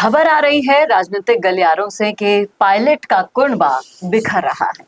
खबर आ रही है राजनीतिक गलियारों से कि पायलट का कुनबा बिखर रहा है,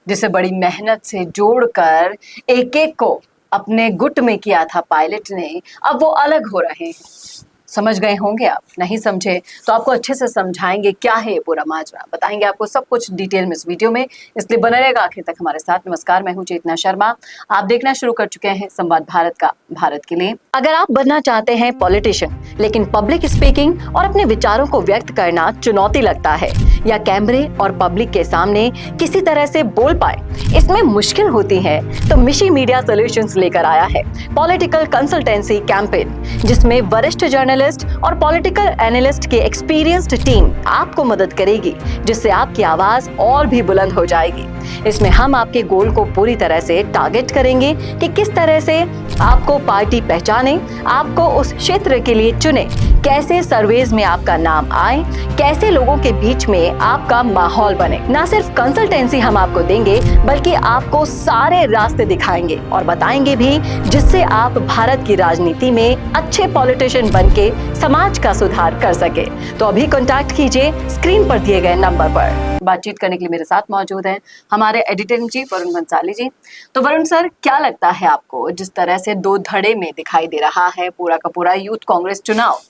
जिसे बड़ी मेहनत से जोड़कर एक एक को अपने गुट में किया था पायलट ने, अब वो अलग हो रहे हैं। समझ गए होंगे आप, नहीं समझे तो आपको अच्छे से समझाएंगे क्या है ये पूरा माजरा, बताएंगे आपको सब कुछ डिटेल में इस वीडियो में, इसलिए बने रहेगा आखिर तक हमारे साथ। नमस्कार, मैं हूं चेतना शर्मा, आप देखना शुरू कर चुके हैं संवाद भारत का भारत के लिए। अगर आप बनना चाहते हैं पॉलिटिशियन लेकिन पब्लिक स्पीकिंग और अपने विचारों को व्यक्त करना चुनौती लगता है, या कैमरे और पब्लिक के सामने किसी तरह से बोल पाए इसमें मुश्किल होती है, तो मिशी मीडिया सॉल्यूशंस लेकर आया है पॉलिटिकल कंसल्टेंसी कैंपेन, जिसमें वरिष्ठ जर्नलिस्ट और पॉलिटिकल एनालिस्ट की एक्सपीरियंस्ड टीम आपको मदद करेगी, जिससे आपकी आवाज और भी बुलंद हो जाएगी। इसमें हम आपके गोल को पूरी तरह से टारगेट करेंगे कि किस तरह से आपको पार्टी पहचाने, आपको उस क्षेत्र के लिए चुने, कैसे सर्वेज में आपका नाम आए, कैसे लोगों के बीच में आपका माहौल बने। ना सिर्फ कंसल्टेंसी हम आपको देंगे बल्कि आपको सारे रास्ते दिखाएंगे और बताएंगे भी, जिससे आप भारत की राजनीति में अच्छे पॉलिटिशियन बनके समाज का सुधार कर सके। तो अभी कांटेक्ट कीजिए स्क्रीन पर दिए गए नंबर पर। बातचीत करने के लिए मेरे साथ मौजूद हैं हमारे editor in chief Varun Bhansali ji. तो वरुण सर, क्या लगता है आपको, जिस तरह से दो धड़े में दिखाई दे रहा है पूरा का पूरा यूथ कांग्रेस चुनाव,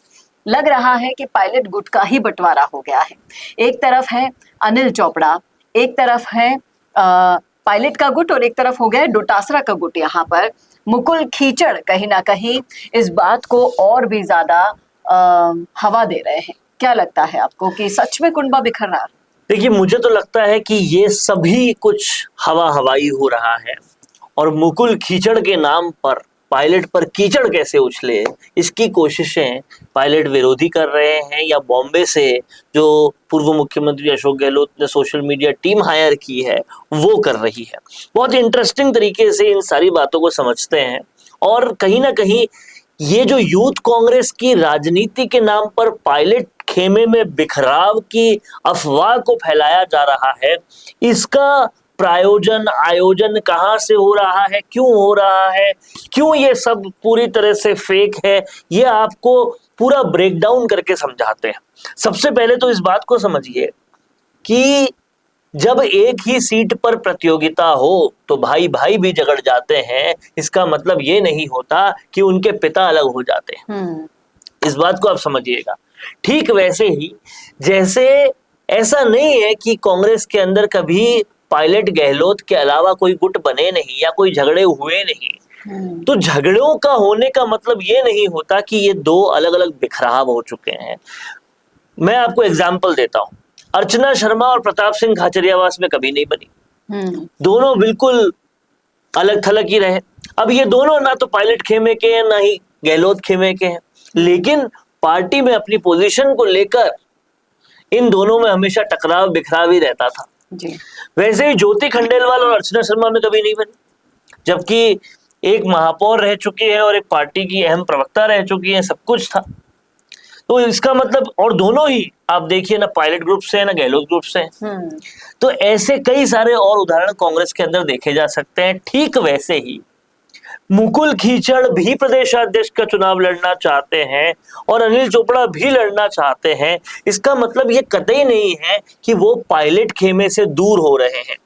लग रहा है कि पायलट गुट का ही बंटवारा हो गया है। एक तरफ है अनिल चोपड़ा, एक तरफ है पायलट का गुट और एक तरफ हो गया है डोटासरा का गुट। यहाँ पर मुकुल खीचड़ कहीं ना कहीं इस बात को और भी ज्यादा हवा दे रहे हैं। क्या लगता है आपको कि सच में कुनबा बिखर रहा है? देखिए, मुझे तो लगता है कि ये सभी कुछ हवा हवाई हो रहा है, और मुकुल खीचड़ के नाम पर पायलट पर कीचड़ कैसे उछले, इसकी कोशिशें पायलट विरोधी कर रहे हैं, या बॉम्बे से जो पूर्व मुख्यमंत्री अशोक गहलोत ने सोशल मीडिया टीम हायर की है वो कर रही है। बहुत इंटरेस्टिंग तरीके से इन सारी बातों को समझते हैं, और कहीं ना कहीं ये जो यूथ कांग्रेस की राजनीति के नाम पर पायलट खेमे में बिखराव की अफवाह को फैलाया जा रहा है, इसका प्रायोजन आयोजन कहाँ से हो रहा है, क्यों हो रहा है, क्यों ये सब पूरी तरह से फेक है, ये आपको पूरा ब्रेकडाउन करके समझाते हैं। सबसे पहले तो इस बात को समझिए कि जब एक ही सीट पर प्रतियोगिता हो तो भाई भाई भी झगड़ जाते हैं, इसका मतलब ये नहीं होता कि उनके पिता अलग हो जाते हैं। इस बात को आप समझिएगा। ठीक वैसे ही जैसे ऐसा नहीं है कि कांग्रेस के अंदर कभी पायलट गहलोत के अलावा कोई गुट बने नहीं या कोई झगड़े हुए नहीं, तो झगड़ों का होने का मतलब ये नहीं होता कि ये दो अलग अलग बिखराव हो चुके हैं। मैं आपको एग्जाम्पल देता हूं, अर्चना शर्मा और प्रताप सिंह खाचरियावास में कभी नहीं बनी, दोनों बिल्कुल अलग थलग ही रहे। अब ये दोनों ना तो पायलट खेमे के हैं ना ही गहलोत खेमे के हैं, लेकिन पार्टी में अपनी पोजीशन को लेकर इन दोनों में हमेशा टकराव बिखराव ही रहता था जी। वैसे ही ज्योति खंडेलवाल और अर्चना शर्मा में कभी नहीं बनी, जबकि एक महापौर रह चुकी है और एक पार्टी की अहम प्रवक्ता रह चुकी है, सब कुछ था। तो इसका मतलब, और दोनों ही आप देखिए ना पायलट ग्रुप से है ना गहलोत ग्रुप से है। तो ऐसे कई सारे और उदाहरण कांग्रेस के अंदर देखे जा सकते हैं। ठीक वैसे ही मुकुल खीचड़ भी प्रदेशाध्यक्ष का चुनाव लड़ना चाहते हैं और अनिल चोपड़ा भी लड़ना चाहते हैं। इसका मतलब ये कतई नहीं है कि वो पायलट खेमे से दूर हो रहे हैं।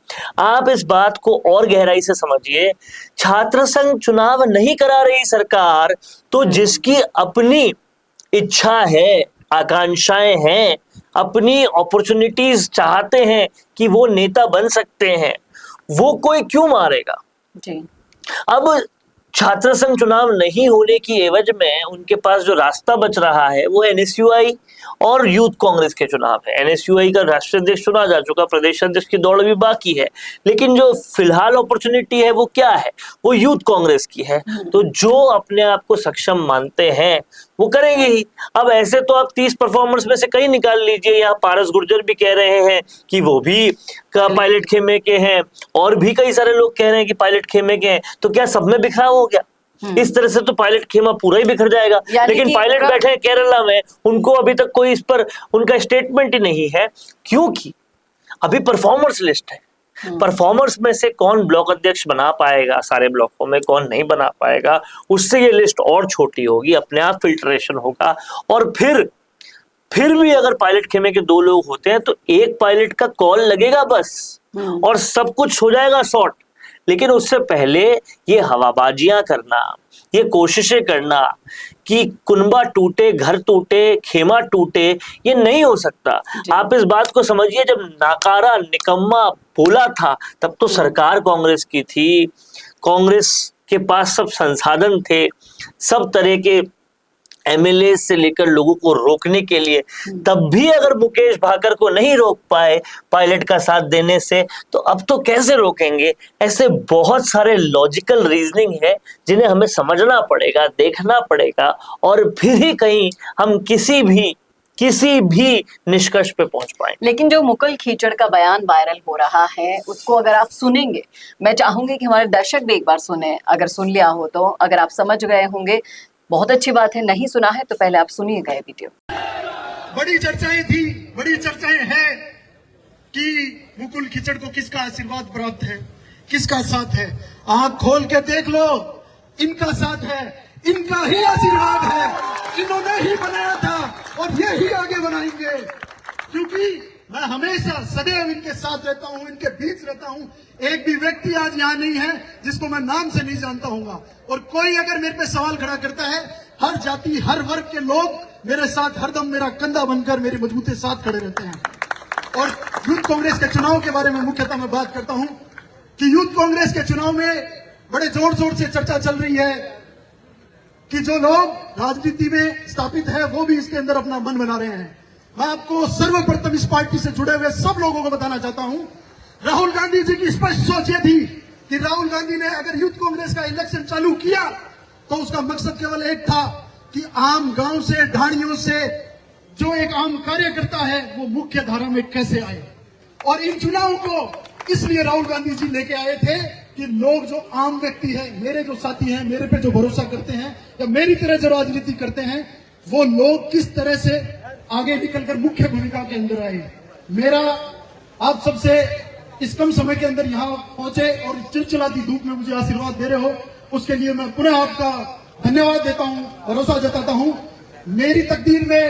आप इस बात को और गहराई से समझिए। छात्र संघ चुनाव नहीं करा रही सरकार, तो जिसकी अपनी इच्छा है, आकांक्षाएं हैं, अपनी अपॉर्चुनिटीज चाहते हैं कि वो नेता बन सकते हैं, वो कोई क्यों मारेगा जी। अब छात्र संघ चुनाव नहीं होने की एवज में उनके पास जो रास्ता बच रहा है वो एनएसयूआई और यूथ कांग्रेस के चुनाव है। एनएसयूआई का राष्ट्रीय अध्यक्ष चुना जा चुका, प्रदेश अध्यक्ष की दौड़ भी बाकी है, लेकिन जो फिलहाल अपॉर्चुनिटी है वो क्या है, वो यूथ कांग्रेस की है। तो जो अपने आप को सक्षम मानते हैं वो करेंगे ही। अब ऐसे तो आप 30 परफॉर्मर्स में से कई निकाल लीजिए। यहाँ पारस गुर्जर भी कह रहे हैं कि वो भी पायलट खेमे के हैं, और भी कई सारे लोग कह रहे हैं कि पायलट खेमे के हैं। तो क्या सब में बिखराव हो गया? इस तरह से तो पायलट खेमा पूरा ही बिखर जाएगा। लेकिन पायलट बैठे हैं केरला में, उनको अभी तक कोई इस पर उनका स्टेटमेंट ही नहीं है, क्योंकि अभी परफॉर्मर्स लिस्ट है। परफॉर्मर्स में से कौन ब्लॉक अध्यक्ष बना पाएगा, सारे ब्लॉकों में कौन नहीं बना पाएगा, उससे ये लिस्ट और छोटी होगी, अपने आप फिल्ट्रेशन होगा, और फिर भी अगर पायलट खेमे के दो लोग होते हैं तो एक पायलट का कॉल लगेगा बस और सब कुछ हो जाएगा सॉर्ट। लेकिन उससे पहले ये हवाबाजियां करना, ये कोशिशें करना कि कुनबा टूटे, घर टूटे, खेमा टूटे, ये नहीं हो सकता। आप इस बात को समझिए, जब नाकारा निकम्मा बोला था तब तो सरकार कांग्रेस की थी, कांग्रेस के पास सब संसाधन थे, सब तरह के एमएलए से लेकर लोगों को रोकने के लिए। तब भी अगर मुकेश भाकर को नहीं रोक पाए पायलट का साथ देने से, तो अब तो कैसे रोकेंगे? ऐसे बहुत सारे लॉजिकल रीजनिंग है जिन्हें हमें समझना पड़ेगा, देखना पड़ेगा, और फिर ही कहीं हम किसी भी निष्कर्ष पे पहुंच पाए। लेकिन जो मुकुल खीचड़ का बयान वायरल हो रहा है उसको अगर आप सुनेंगे, मैं चाहूंगी कि हमारे दर्शक भी एक बार सुने, अगर सुन लिया हो तो, अगर आप समझ गए होंगे बहुत अच्छी बात है, नहीं सुना है तो पहले आप सुनिएगा ये वीडियो। बड़ी चर्चाएं थी, बड़ी चर्चाएं हैं कि मुकुल खीचड़ को किसका आशीर्वाद प्राप्त है, किसका साथ है। आंख खोल के देख लो, इनका साथ है, इनका ही आशीर्वाद है, इन्होंने ही बनाया था और ये ही आगे बनाएंगे। क्योंकि मैं हमेशा सदैव इनके साथ रहता हूं, इनके बीच रहता हूं। एक भी व्यक्ति आज यहाँ नहीं है जिसको मैं नाम से नहीं जानता हूँगा। और कोई अगर मेरे पे सवाल खड़ा करता है, हर जाति हर वर्ग के लोग मेरे साथ हरदम मेरा कंधा बनकर मेरे मजबूते साथ खड़े रहते हैं। और यूथ कांग्रेस के चुनाव के बारे में मुख्यतः मैं बात करता हूं कि यूथ कांग्रेस के चुनाव में बड़े जोर शोर से चर्चा चल रही है कि जो लोग राजनीति में स्थापित है वो भी इसके अंदर अपना मन बना रहे हैं। मैं आपको सर्वप्रथम इस पार्टी से जुड़े हुए सब लोगों को बताना चाहता हूं, राहुल गांधी जी की स्पष्ट सोच ये थी कि राहुल गांधी ने अगर यूथ कांग्रेस का इलेक्शन चालू किया तो उसका मकसद केवल एक था कि आम गांव से, ढाणियों से जो एक आम कार्यकर्ता है वो मुख्य धारा में कैसे आए। और इन चुनावों को इसलिए राहुल गांधी जी लेके आए थे कि लोग जो आम व्यक्ति है, मेरे जो साथी हैं, मेरे पे जो भरोसा करते हैं या मेरी तरह जो राजनीति करते हैं, वो लोग किस तरह से आगे निकलकर मुख्य भूमिका के अंदर आए। मेरा आप सबसे इस कम समय के अंदर यहाँ पहुंचे और चिलचिलाती धूप में मुझे आशीर्वाद दे रहे हो, उसके लिए मैं पुनः आपका धन्यवाद देता हूं, भरोसा जताता हूं। मेरी तकदीर में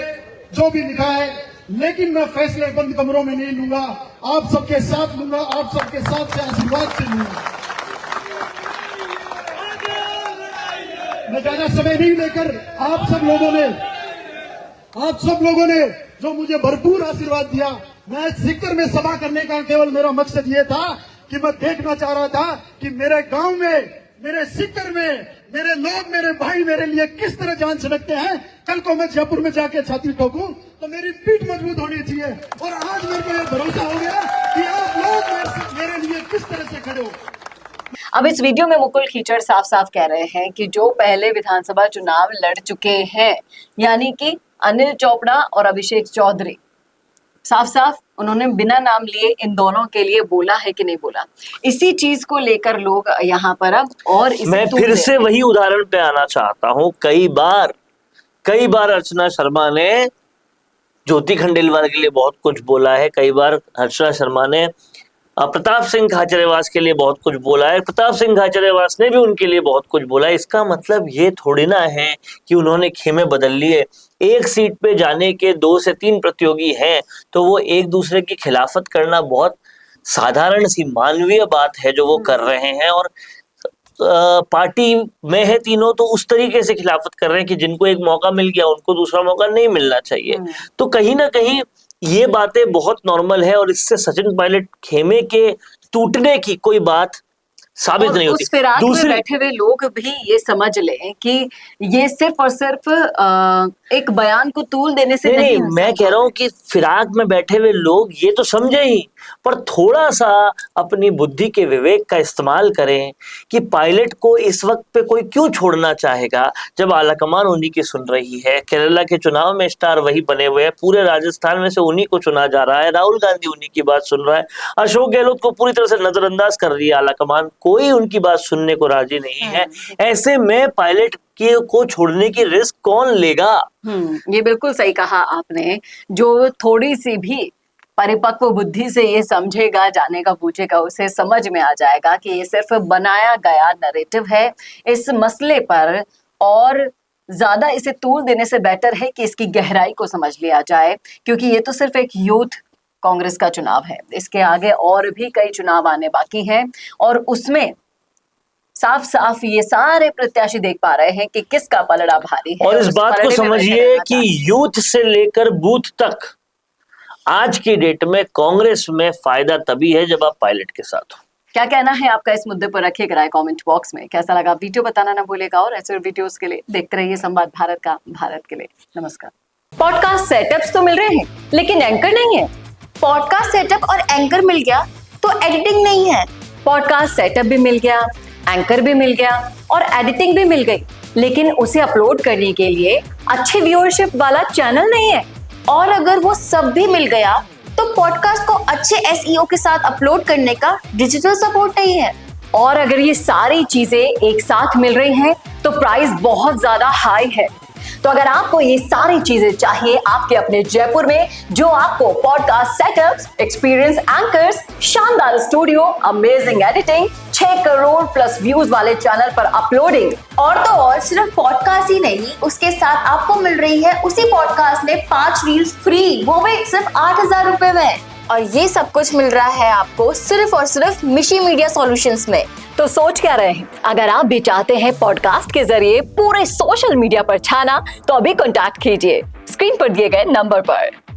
जो भी लिखा है, लेकिन मैं फैसले बंद कमरों में नहीं लूंगा, आप सबके साथ लूंगा, आप सबके साथ से आशीर्वाद से लूंगा। मैं ज्यादा समय नहीं लेकर आप सब लोगों ने जो मुझे भरपूर आशीर्वाद दिया, मैं सिक्कर में सभा करने का केवल मेरा मकसद ये था कि मैं देखना चाह रहा था कि मेरे गांव में, मेरे सिक्कर में मेरे लोग, मेरे भाई मेरे लिए किस तरह जान छिड़कते हैं। कल को मैं जयपुर में जाके छाती ठोकूं तो मेरी पीठ मजबूत होनी चाहिए। और आज मेरे को यह भरोसा हो गया कि आप लोग मेरे लिए किस तरह से खड़े हो। अब इस वीडियो में मुकुल खीचड़ साफ साफ कह रहे हैं कि जो पहले विधानसभा चुनाव लड़ चुके हैं, यानी कि अनिल चोपड़ा और अभिषेक चौधरी, साफ साफ उन्होंने बिना नाम लिए इन दोनों के लिए बोला है कि नहीं बोला। इसी चीज को लेकर लोग यहाँ पर अब और मैं फिर से वही उदाहरण पे आना चाहता हूँ। कई बार अर्चना शर्मा ने ज्योति खंडेलवाल के लिए बहुत कुछ बोला है, कई बार अर्चना शर्मा ने प्रताप सिंह खाचरियावास के लिए बहुत कुछ बोला है, प्रताप सिंह खाचरियावास ने भी उनके लिए बहुत कुछ बोला है। इसका मतलब ये थोड़ी ना है कि उन्होंने खेमे बदल लिए। एक सीट पे जाने के 2 से 3 प्रतियोगी हैं तो वो एक दूसरे की खिलाफत करना बहुत साधारण सी मानवीय बात है जो वो कर रहे हैं। और पार्टी में है तीनों तो उस तरीके से खिलाफत कर रहे हैं कि जिनको एक मौका मिल गया उनको दूसरा मौका नहीं मिलना चाहिए। तो कहीं ना कहीं ये बातें बहुत नॉर्मल है और इससे सचिन पायलट खेमे के टूटने की कोई बात साबित नहीं होती। उस फिराक में बैठे हुए लोग भी ये समझ लें कि ये सिर्फ और सिर्फ एक बयान को तूल देने से नहीं मैं कह रहा हूँ कि फिराक में बैठे हुए लोग ये तो समझे ही, पर थोड़ा सा अपनी बुद्धि के विवेक का इस्तेमाल करें कि पायलट को इस वक्त पे कोई क्यों छोड़ना चाहेगा जब आलाकमान उन्हीं की सुन रही है। केरला के चुनाव में स्टार वही बने हुए हैं, पूरे राजस्थान में से उन्हीं को चुना जा रहा है, राहुल गांधी उन्हीं की बात सुन रहा है, अशोक गहलोत को पूरी तरह से नजरअंदाज कर रही है आलाकमान, कोई उनकी बात सुनने को राजी नहीं है। ऐसे में पायलट को छोड़ने की रिस्क कौन लेगा? ये बिल्कुल सही कहा आपने। जो थोड़ी सी भी परिपक्व बुद्धि से ये समझेगा, जानेगा, पूछेगा, उसे समझ में आ जाएगा कि ये सिर्फ बनाया गया नैरेटिव है इस मसले पर। और ज्यादा इसे तूल देने से बेटर है कि इसकी गहराई को समझ लिया जाए, क्योंकि ये तो सिर्फ एक यूथ कांग्रेस का चुनाव है। इसके आगे और भी कई चुनाव आने बाकी हैं और उसमें साफ साफ ये सारे प्रत्याशी देख पा रहे हैं कि किसका पलड़ा भारी है। और इस उस बात को पलड़े में समझिए बैठे रहना कि चाहिए। यूथ से लेकर बूथ तक आज की डेट में कांग्रेस में फायदा तभी है जब आप पायलट के साथ हो। क्या कहना है आपका इस मुद्दे पर रखिएगा राय कमेंट बॉक्स में। कैसा लगा वीडियो बताना ना भूलेगा और ऐसे वीडियोस के लिए देखते रहिए संवाद भारत का, भारत के लिए। नमस्कार। पॉडकास्ट सेटअप्स तो मिल रहे हैं लेकिन एंकर नहीं है। पॉडकास्ट सेटअप और एंकर मिल गया तो एडिटिंग नहीं है। पॉडकास्ट सेटअप भी मिल गया, एंकर भी मिल गया और एडिटिंग भी मिल गई, लेकिन उसे अपलोड करने के लिए अच्छी व्यूअरशिप वाला चैनल नहीं है। और अगर वो सब भी मिल गया तो पॉडकास्ट को अच्छे एसईओ के साथ अपलोड करने का डिजिटल सपोर्ट नहीं है। और अगर ये सारी चीजें एक साथ मिल रही हैं तो प्राइस बहुत ज्यादा हाई है। तो अगर आपको ये सारी चीजें चाहिए आपके अपने जयपुर में, जो आपको पॉडकास्ट सेटअप्स, एक्सपीरियंस एंकर्स, शानदार studio, amazing editing, 6 crore plus views वाले चैनल पर अपलोडिंग, और तो और सिर्फ पॉडकास्ट ही नहीं, उसके साथ आपको मिल रही है उसी पॉडकास्ट में 5 रील्स फ्री, वो भी सिर्फ 8,000 रुपए में। और ये सब कुछ मिल रहा है आपको सिर्फ और सिर्फ मिशी मीडिया सॉल्यूशंस में। तो सोच क्या रहे हैं? अगर आप भी चाहते हैं पॉडकास्ट के जरिए पूरे सोशल मीडिया पर छाना तो अभी कॉन्टैक्ट कीजिए स्क्रीन पर दिए गए नंबर पर।